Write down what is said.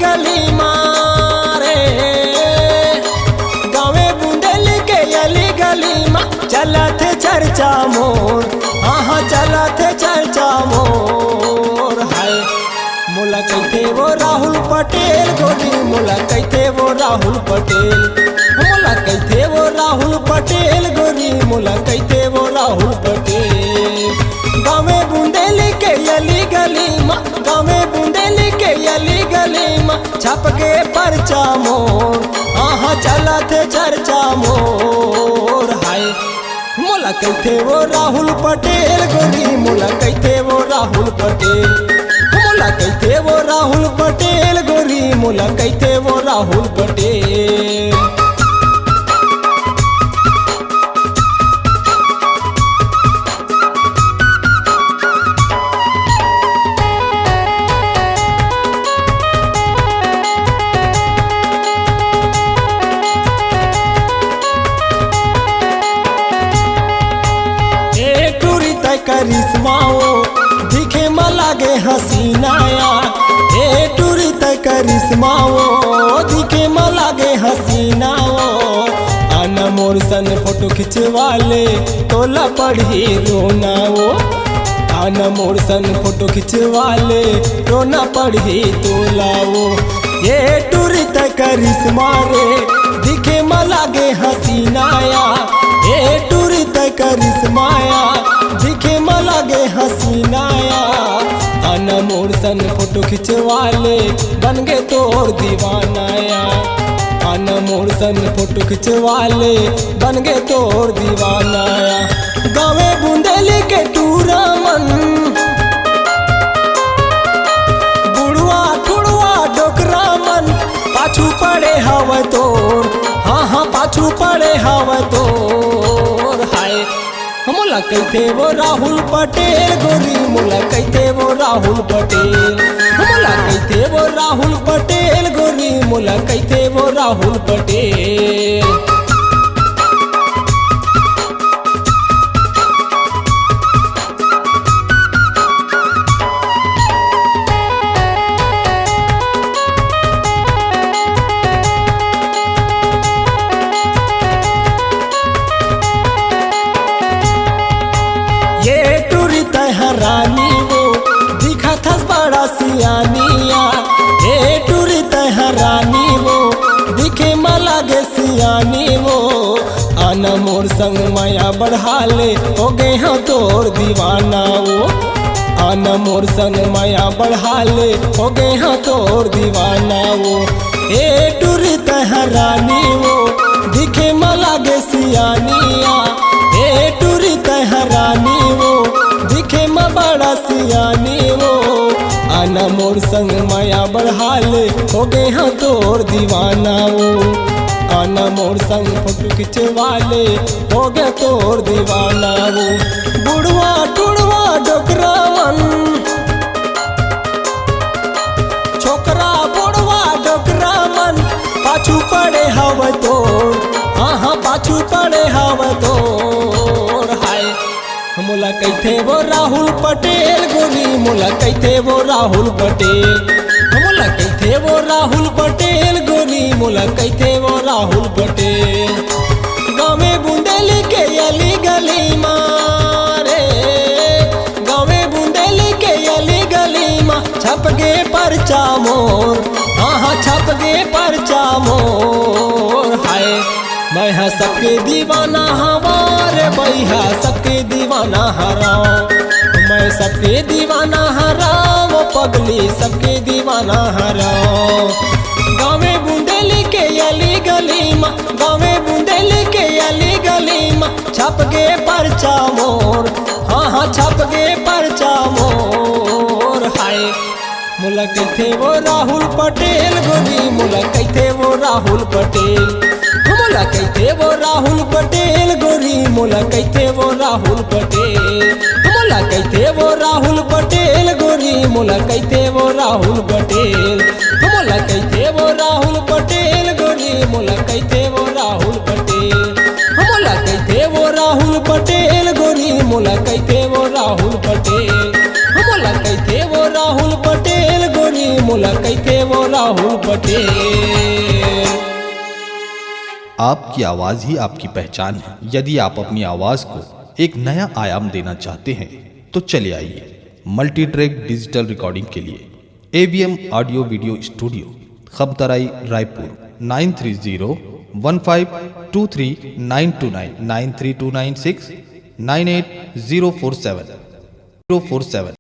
गली मारे गावे बुंदेली के अली गली मा चलत चर्चा मोर हाँ चलत चर्चा मोर हाय मोला कहते वो राहुल पटेल गोरी मोला कहते वो राहुल पटेल मोला कहते वो राहुल पटेल गोरी मोला कहते वो राहुल पटेल गावे बुंदेली के अली गली मा गावे बुंदेली के अली गली मा छप के परचा मोर हाँ चलत चर्चा मोर हाय मोला कहते वो राहुल पटेल गोरी मोला कहते वो राहुल पटेल मोला कहते वो राहुल पटेल गोरी मोला कहते वो राहुल पटेल। करिश्माओ दिखे म लागे हसीनाया ए टूरी त करिश्माओ दिखे म लागे हसीनाओ आना मोर सन फोटो खिंचवाले तोला पढ़ी रोनाओ आना मोर सन फोटो खिंचवाले रोना पढ़ी तोलाओ ये टूरी त करिश्मा रे दिखे म लागे हसीनाया ए टूरी त करिश्माया दिखे म लागे हसीनाया आना मोर सन फोटो खिंचवाले बन गे तोर दीवानाया आना मोर सन फोटो खिंचवाले बन गे तोर दीवानाया गावे बुंदेली के टूरा मन बुढ़वा टुड़वा डोकरा मन पाछू पड़े हवा तोर हाँ पाछू पड़े हवा तोर हाय मोला कहते वो राहुल पटेल गोरी मोला कहते वो राहुल पटेल मोला कहते वो राहुल पटेल गोरी मोला कहते वो राहुल पटेल। रानी वो दिखा था बड़ा सियानिया ए टूरी तहरानी वो दिखे म लागे सियानी वो आना मोर संग माया बढ़ाले हो गए हाँ तोर दीवाना वो आना मोर संग माया बढ़ाले हो गए हाँ तोर दीवाना वो ए टूरी तहरानी वो दिखे म लागे सियानिया ए टूरी तहरानी वो दिखे म बड़ा सियानी वो आना मोर संग माया बढ़ाले हो गए हाँ तोर दीवाना वो आना मोर संग फोटो खिंचवाले हो गए तोर दीवाना वो बुढ़वा टुड़वा डोकरा मन छोकरा बुढ़वा डोकरा मन पाछू पड़े हवा तोर हाँ पाछू पड़े हवा तोर हाय मोला कहते वो राहुल पटेल गोरी मोला कहते वो राहुल पटेल मोला कहते वो राहुल पटेल गोरी मोला कहते वो राहुल पटेल गावे बुंदेली के अली गली मारे गावे बुंदेली के अली गली मा छप गे परचा मोर हाँ छप गे परचा मोर हाय मैं हाँ सबके दीवाना हमारे भैया सबके दीवाना हराओ मैं सबके दीवाना हराओ पगली सबके दीवाना हराओ गावे बुंदेली के अली गली मा गावे बुंदेली के अली गली मा छप गे परचा मोर हाँ छप गे परचा मोर हाय मोला कहते वो राहुल पटेल गोरी मोला कहते वो राहुल पटेल मोला कहते वो राहुल पटेल गोरी मोला कहते वो राहुल पटेल मोला कहते वो राहुल पटेल गोरी मोला कहते वो राहुल पटेल मोला कहते वो राहुल पटेल गोरी मोला कहते वो राहुल पटेल मोला कहते वो राहुल पटेल गोरी मोला कहते वो राहुल पटेल मोला कहते वो राहुल पटेल गोरी मोला कहते वो राहुल राहुल पटेल। आपकी आवाज़ ही आपकी पहचान है। यदि आप अपनी आवाज़ को एक नया आयाम देना चाहते हैं तो चले आइए मल्टी ट्रैक डिजिटल रिकॉर्डिंग के लिए AVM ऑडियो वीडियो स्टूडियो, खबतराई, रायपुर 9301523929 93296 98047 047।